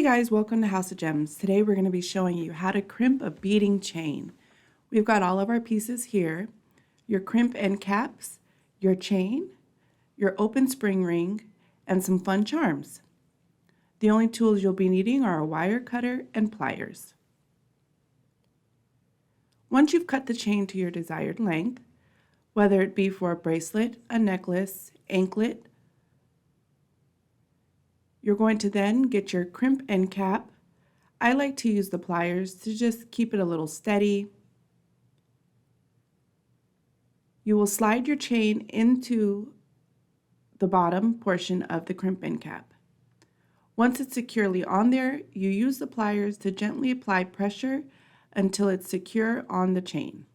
guys, welcome to House of Gems. Today we're going to be showing you how to crimp a beading chain. We've got all of our pieces here, your crimp end caps, your chain, your open spring ring, and some fun charms. The only tools you'll be needing are a wire cutter and pliers. Once you've cut the chain to your desired length, whether it be for a bracelet, a necklace, anklet, you're going to then get your crimp end cap. I like to use the pliers to just keep it a little steady. You will slide your chain into the bottom portion of the crimp end cap. Once it's securely on there, you use the pliers to gently apply pressure until it's secure on the chain.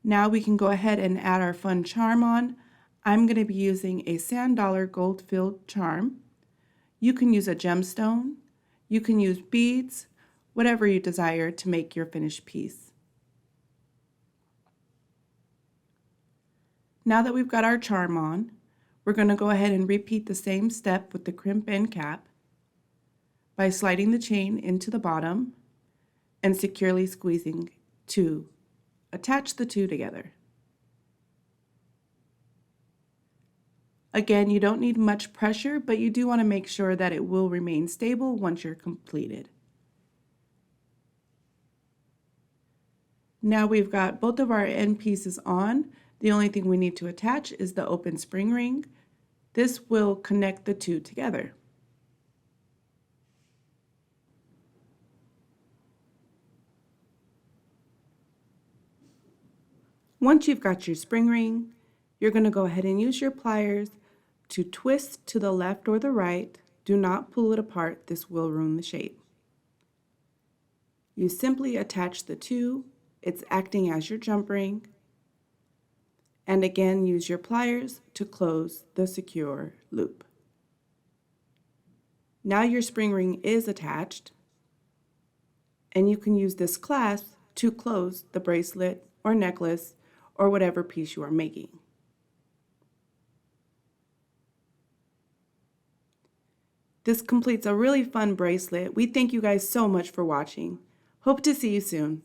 Now we can go ahead and add our fun charm on. I'm going to be using a sand dollar gold filled charm. You can use a gemstone, you can use beads, whatever you desire to make your finished piece. Now that we've got our charm on, we're going to go ahead and repeat the same step with the crimp end cap by sliding the chain into the bottom and securely squeezing to attach the two together. Again, you don't need much pressure, but you do want to make sure that it will remain stable once you're completed. Now we've got both of our end pieces on. The only thing we need to attach is the open spring ring. This will connect the two together. Once you've got your spring ring, you're going to go ahead and use your pliers to twist to the left or the right. Do not pull it apart, this will ruin the shape. You simply attach the two, it's acting as your jump ring, and again use your pliers to close the secure loop. Now your spring ring is attached, and you can use this clasp to close the bracelet or necklace or whatever piece you are making. This completes a really fun bracelet. We thank you guys so much for watching. Hope to see you soon.